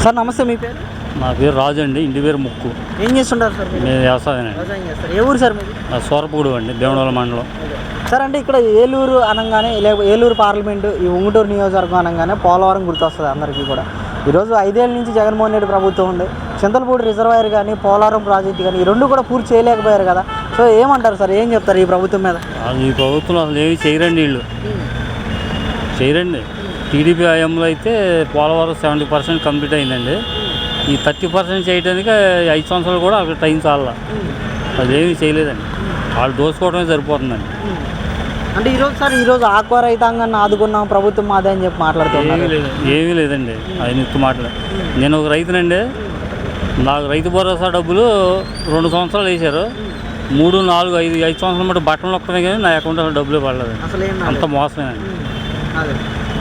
Sir నమస్తే, మీ పేరు? నా పేరు రాజు అండి, ఇంటి పేరు ముక్కు. ఏం చేస్తుంటారు సార్? మేము వ్యవసాయం చేస్తారు. ఏ ఊరు సార్ మీది? సోరపూడి అండి, దేవనవల మండలం. సార్ అంటే ఇక్కడ ఏలూరు అనగానే ఏలూరు పార్లమెంటు, ఈ ఉంగుటూరు నియోజకవర్గం అనగానే పోలవరం గుర్తొస్తుంది అందరికీ కూడా. ఈరోజు 5 ఏళ్ళ నుంచి జగన్మోహన్ రెడ్డి ప్రభుత్వం ఉంది. చింతలపూడి రిజర్వాయర్ కానీ పోలవరం ప్రాజెక్టు కానీ ఈ రెండు కూడా పూర్తి చేయలేకపోయారు కదా. సో ఏమంటారు సార్, ఏం చెప్తారు ఈ ప్రభుత్వం మీద? ఈ ప్రభుత్వం అసలు ఏమి చేయరండి, వీళ్ళు చేయరండి. టీడీపీ హయాంలో అయితే పోలవరం 70% కంప్లీట్ అయిందండి. ఈ 30% చేయడానికి 5 సంవత్సరాలు కూడా అక్కడ టైం చాలా, అదేమీ చేయలేదండి. వాళ్ళు దోసుకోవడమే సరిపోతుందండి. అంటే ఈరోజు ఆక్వా రైతాంగాన్ని ఆదుకున్నాం ప్రభుత్వం మాదే అని చెప్పి మాట్లాడుతున్నారు. ఏమీ లేదండి, ఆయన ఎత్తు మాటలు. నేను ఒక రైతునండి, నాకు రైతు భరోసా డబ్బులు 2 సంవత్సరాలు వేశారు. 3, 4, 5 సంవత్సరాల మటు బట్టలు నొక్కనే కానీ నా అకౌంట్లో డబ్బులే పడలేదు. అంత మోసమేనండి.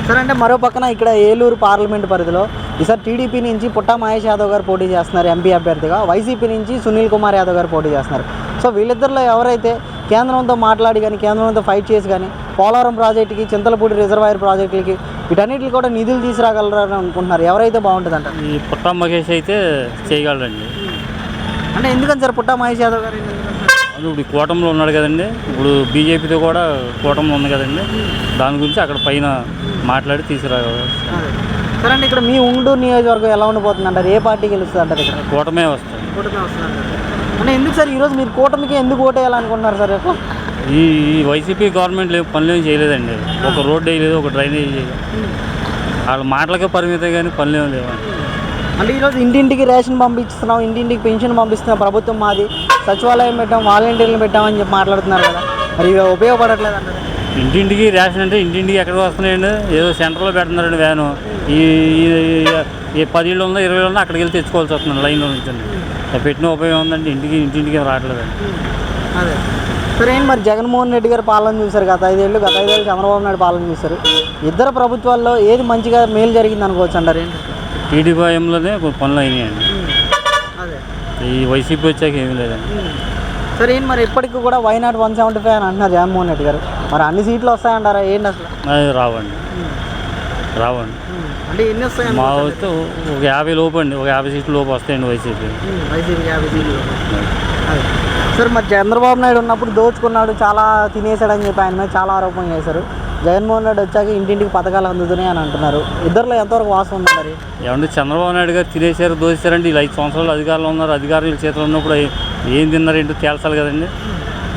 సార్ అంటే మరో పక్కన ఇక్కడ ఏలూరు పార్లమెంటు పరిధిలో ఈసారి టీడీపీ నుంచి పుట్టా మహేష్ యాదవ్ గారు పోటీ చేస్తున్నారు ఎంపీ అభ్యర్థిగా, వైసీపీ నుంచి సునీల్ కుమార్ యాదవ్ గారు పోటీ చేస్తున్నారు. సో వీళ్ళిద్దరిలో ఎవరైతే కేంద్రంతో మాట్లాడి కానీ కేంద్రంతో ఫైట్ చేసి కానీ పోలవరం ప్రాజెక్టుకి, చింతలపూడి రిజర్వాయర్ ప్రాజెక్టులకి వీటన్నిటికి కూడా నిధులు తీసుకురాగలరని అనుకుంటున్నారు, ఎవరైతే బాగుంటుందంట? ఈ పుట్టా మహేష్ అయితే చేయగలరండి. అంటే ఎందుకని సార్ పుట్టా మహేష్ యాదవ్ గారు? ఇప్పుడు కూటమిలో ఉన్నాడు కదండి, ఇప్పుడు బీజేపీతో కూడా కూటమిలో ఉంది కదండి, దాని గురించి అక్కడ పైన మాట్లాడి తీసుకురాగలరు. సరే అంటే ఇక్కడ మీ ఉంగుటూరు నియోజకవర్గం ఎలా ఉండిపోతుంది అంటారు? ఏ పార్టీ గెలుస్తుంది అంటారు? ఇక్కడ కూటమే వస్తుంది. అంటే ఎందుకు సార్ ఈరోజు మీరు కూటమికి ఎందుకు ఓటేయాలనుకుంటున్నారు సార్? ఈ వైసీపీ గవర్నమెంట్ పనులేం చేయలేదండి. ఒక రోడ్డు వేయలేదు, ఒక డ్రైనేజ్ చేయలేదు. వాళ్ళ మాటలకే పరిమితం కానీ పనులేం లేవు. అంటే ఈరోజు ఇంటింటికి రేషన్ పంపిస్తున్నాం, ఇంటింటికి పెన్షన్ పంపిస్తున్నాం, ప్రభుత్వం మాది, సచివాలయం పెట్టాం, వాలంటీర్లు పెట్టామని చెప్పి మాట్లాడుతున్నారు కదా, మరి ఇవి ఉపయోగపడట్లేదు అంటారు? ఇంటింటికి రేషన్ అంటే ఇంటింటికి ఎక్కడికి వస్తున్నాయండి? ఏదో సెంటర్లో పెడుతున్నారండి వ్యాను. ఈ 10 ఇళ్ళు ఉందో 20 ఉందో అక్కడికి వెళ్ళి తెచ్చుకోవాల్సి వస్తుంది లైన్లో నుంచి. పెట్టిన ఉపయోగం ఉందండి, ఇంటింటికి రావట్లేదండి. అదే సరే, ఏంటి మరి జగన్మోహన్ రెడ్డి గారు పాలన చూశారు గత 5 ఏళ్ళు, గత 5 ఏళ్ళు చంద్రబాబు నాయుడు పాలన చూశారు. ఇద్దరు ప్రభుత్వాల్లో ఏది మంచిగా మేలు జరిగింది అనుకోవచ్చు అంటారు? ఏంటి? టీడీపీ హయాంలోనే పనులు అయినాయండి, అదే ఈ వైసీపీ వచ్చాక ఏమీ లేదండి. సరే ఏంటి మరి ఇప్పటికి కూడా వైనాట్ 175 అని అంటున్నారు జగన్మోహన్ రెడ్డి గారు, మరి అన్ని సీట్లు వస్తాయంటారా? ఏంటి అసలు? రావండి. అంటే ఎన్ని వస్తాయి? మా వస్తే ఒక 50 లోపు అండి, ఒక 50 సీట్లు లోపు వస్తాయండి వైసీపీ 50 సీట్లు. సార్ మరి చంద్రబాబు నాయుడు ఉన్నప్పుడు దోచుకున్నాడు, చాలా తినేసాడని చెప్పి ఆయన మీద చాలా ఆరోపణలు చేశారు. జగన్మోహన్ రెడ్డి వచ్చాక ఇంటింటికి పథకాలు అందుతున్నాయి అని అంటున్నారు. ఇద్దరిలో ఎంతవరకు వాస్తవం ఉంది మరి? ఏమంటే చంద్రబాబు నాయుడు గారు తినేశారు, దోచేశారండి. వీళ్ళు 5 సంవత్సరాలు అధికారంలో ఉన్నారు, అధికారుల చేతిలో ఉన్నప్పుడు ఏం తిన్నారు ఏంటో తేల్చాలి కదండి.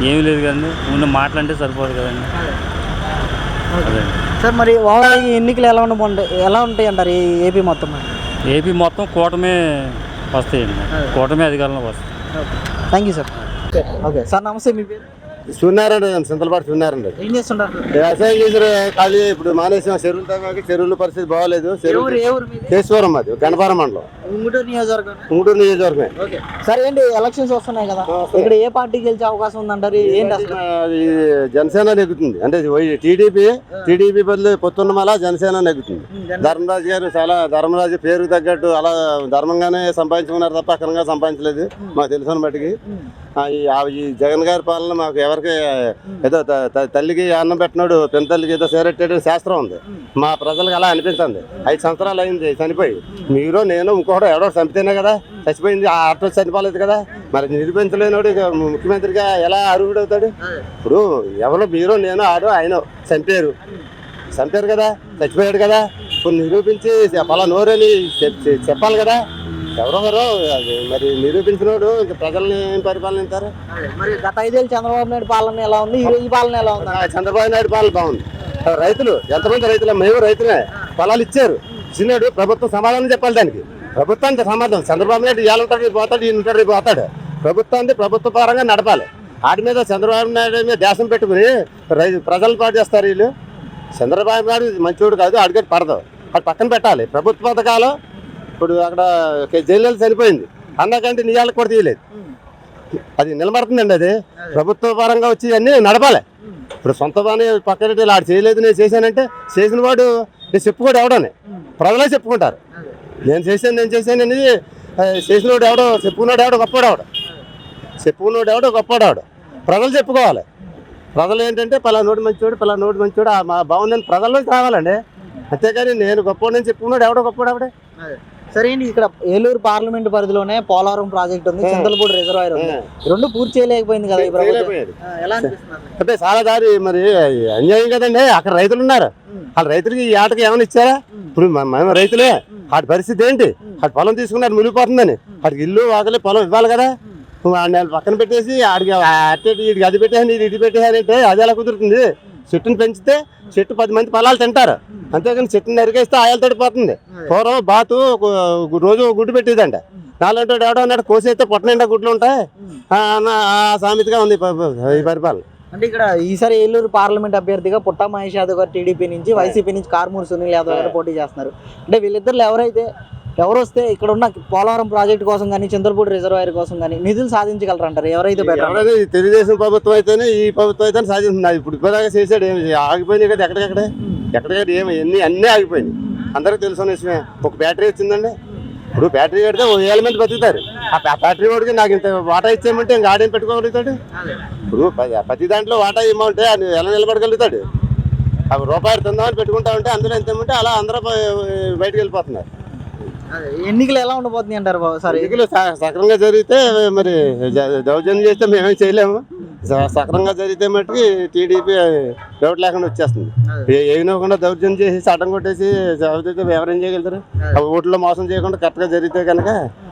ఏమీ లేదు కదండి, ముందు మాటలంటే సరిపోదు కదండి. అదే సార్ మరి ఓవరాల్ ఎన్నికలు ఎలా ఉంటాయి అంటారు ఏపీ మొత్తం? ఏపీ మొత్తం కూటమే వస్తాయండి, కూటమే అధికారంలోకి వస్తాయి. Thank you sir. Okay sir నమస్తే, మీ పేరు? చూన్నారండి, చింతలపాటు చూన్నారండి. ఏం చేస్తుంటారు? వ్యవసాయం చేసారు ఖాళీ. ఇప్పుడు మానేసిన చెరువులు తగ్గాక చెరువుల పరిస్థితి బాగోలేదు. కేశవరం, అది గణపారం మండలం, ఉంగుటూరు నియోజకవర్గమే. సరే ఏంటి ఎలక్షన్స్ వస్తున్నాయి కదా, ఇక్కడ ఏ పార్టీ గెలిచే అవకాశం ఉందంటారు? ఏంటి అసలు? జనసేన నెగ్గుతుంది. అంటే టీడీపీ బదులు పొత్తున్నమల జనసేన నెగ్గుతుంది. ధర్మరాజు గారు ధర్మరాజు పేరు తగ్గట్టు అలా ధర్మంగానే సంపాదించుకున్నారు తప్ప అక్రమంగా సంపాదించలేదు మాకు తెలిసిన బట్టికి. ఈ జగన్ గారి పాలన మాకు ఎవరికి ఏదో తల్లికి అన్నం పెట్టినాడు, పెద్ద తల్లికి ఏదో సేరెట్టాడు శాస్త్రం ఉంది. మా ప్రజలకు అలా అనిపించింది. 5 సంవత్సరాలు అయింది చనిపోయి. మీరు నేను ఇంకోటి ఎవడో చంపితేనే కదా చచ్చిపోయింది, ఆ ఆటో చనిపోలేదు కదా. మరి నిరూపించలేనాడు ఇక ముఖ్యమంత్రిగా ఎలా అర్హుడవుతాడు? ఇప్పుడు ఎవరో మీరు నేను ఆయన చంపారు కదా, చచ్చిపోయాడు కదా. ఇప్పుడు నిరూపించి పలా నోరని చెప్పాలి కదా. ఎవరొకరు మరి నిరూపించినోడు ఇంకా ప్రజల్ని ఏం పరిపాలనిస్తారు? మరి గత 5 ఏళ్ళు చంద్రబాబు నాయుడు పాలన ఎలా ఉంది, ఈ పాలన ఎలా ఉంది? చంద్రబాబు నాయుడు పాలన బాగుంది. రైతులు ఎంతమంది రైతులు, మేము రైతులే, పొలాలు ఇచ్చారు, ఇచ్చినాడు. ప్రభుత్వం సమాధానం చెప్పాలి దానికి. ప్రభుత్వానికి సమాధానం. చంద్రబాబు నాయుడు ఇవాళ పోతాడు, ఈయన ఉంటాడు, రేపు పోతాడు. ప్రభుత్వాన్ని ప్రభుత్వ పరంగా నడపాలి. వాటి మీద చంద్రబాబు నాయుడు మీద దేశం పెట్టుకుని ప్రజలు పాటు చేస్తారు వీళ్ళు. చంద్రబాబు నాయుడు మంచివాడు కాదు, అడిగేది పడదు, అది పక్కన పెట్టాలి. ప్రభుత్వ పథకాలు ఇప్పుడు అక్కడ జైలు చనిపోయింది అన్నకంటే నిజాలకు కూడా తీయలేదు. అది నిలబడుతుందండి. అది ప్రభుత్వ పరంగా వచ్చి అన్నీ నడపాలి. ఇప్పుడు సొంత పని పక్కన ఆడు చేయలేదు, నేను చేశానంటే చేసిన వాడు నేను చెప్పుకోడు ఎవడని ప్రజలే చెప్పుకుంటారు. నేను చేశాను అనేది చేసినోడు ఎవడో, చెప్పుకున్నాడు ఎవడో గొప్పవాడు ప్రజలు చెప్పుకోవాలి. ప్రజలు ఏంటంటే పలానోడు మంచివాడు మా బాగుందని ప్రజల్లోకి రావాలండి. అంతేగాని నేను గొప్పవాడిని చెప్పుకున్నాడు ఎవడో గొప్పవాడు ఆవిడే. సరే అండి, ఇక్కడ ఏలూరు పార్లమెంట్ పరిధిలోనే పోలవరం ప్రాజెక్ట్ ఉంది, చింతలపూడి రిజర్వాయర్ ఉంది. ఈ రెండు పూర్తి చేయలేకపోయింది కదా ఈ ప్రభుత్వం. ఎలా అనిపిస్తుంది? అంటే చాలా దారి మరి అన్యాయం కదండి. అక్కడ రైతులు ఉన్నారు, వాళ్ళ రైతులకి ఈ ఆటకి ఏమైనా ఇచ్చారా? ఇప్పుడు మేము రైతులే, వాటి పరిస్థితి ఏంటి? వాటి పొలం తీసుకున్నారు మునిగిపోతుందని, వాడికి ఇల్లు వాకలే పొలం ఇవ్వాలి కదా. వాళ్ళు పక్కన పెట్టేసి ఆడికి అట్టి ఇటుకి అది పెట్టేసాను ఇది పెట్టేసానంటే అది ఎలా కుదురుతుంది? చెట్టుని పెంచితే చెట్టు 10 మంది పొలాలు తింటారు, అంతేగాని చెట్టుని నరికేస్తే ఆయాలు తడిపోతుంది. పూర్వం బాతు రోజు గుడ్డు పెట్టేదంట, నాలుగు ఎవడో అన్నాడు కోసేస్తే పొట్ట నిండా గుడ్లు ఉంటాయి అన్న సామెతగా ఉంది ఈ పరిపాలన. అంటే ఇక్కడ ఈసారి ఏలూరు పార్లమెంట్ అభ్యర్థిగా పుట్టా మహేష్ యాదవ్ గారు టీడీపీ నుంచి, వైసీపీ నుంచి కారుమూరి సునీల్ యాదవ్ గారు పోటీ చేస్తున్నారు. అంటే వీళ్ళిద్దరు ఎవరు వస్తే ఇక్కడ ఉన్న పోలవరం ప్రాజెక్ట్ కోసం కానీ చింతలపూడి రిజర్వాయర్ కోసం కానీ నిధులు సాధించగలరంటారు? ఎవరైతే బెటర్? తెలుగుదేశం ప్రభుత్వం అయితేనే ఈ ప్రభుత్వం అయితేనే సాధిస్తుంది. ఇప్పుడు ఇప్పటిదాకా చేసాడు ఏమి ఆగిపోయినాయి కదా, ఎక్కడికక్కడ ఏమి అన్నీ ఆగిపోయినాయి. అందరికీ తెలుసున్న విషయమే. ఒక బ్యాటరీ వచ్చిందండి, ఇప్పుడు బ్యాటరీ కడితే 1000 మంది బతుకుతారు. ఆ బ్యాటరీ వాడికి నాకు ఇంత వాటా ఇచ్చేయమంటే ఇంకా ఆడేం పెట్టుకోగలుగుతాడు? ఇప్పుడు ప్రతి దాంట్లో వాటా ఇవ్వమంటే అది ఎలా నిలబడగలుగుతాడు? అవి రూపాయలు తిందామని పెట్టుకుంటా ఉంటే అందులో ఎంత ఇవ్వమంటే అలా అందరూ బయటకు వెళ్ళిపోతున్నారు. ఎన్నికలు ఎలా ఉండబోతుంది అంటారు బాబు? సార్ ఎన్నికలు సక్రమంగా జరిగితే మరి దౌర్జన్యం చేస్తే మేమేం చేయలేము. సక్రమంగా జరిగితే మట్టుకి టీడీపీ డౌట్ లేకుండా వచ్చేస్తుంది. ఏమినకుండా దౌర్జన్యం చేసి చట్టం కొట్టేసి ఎవరేం చేయగలుగుతారు? ఓట్లో మోసం చేయకుండా కరెక్ట్గా జరిగితే కనుక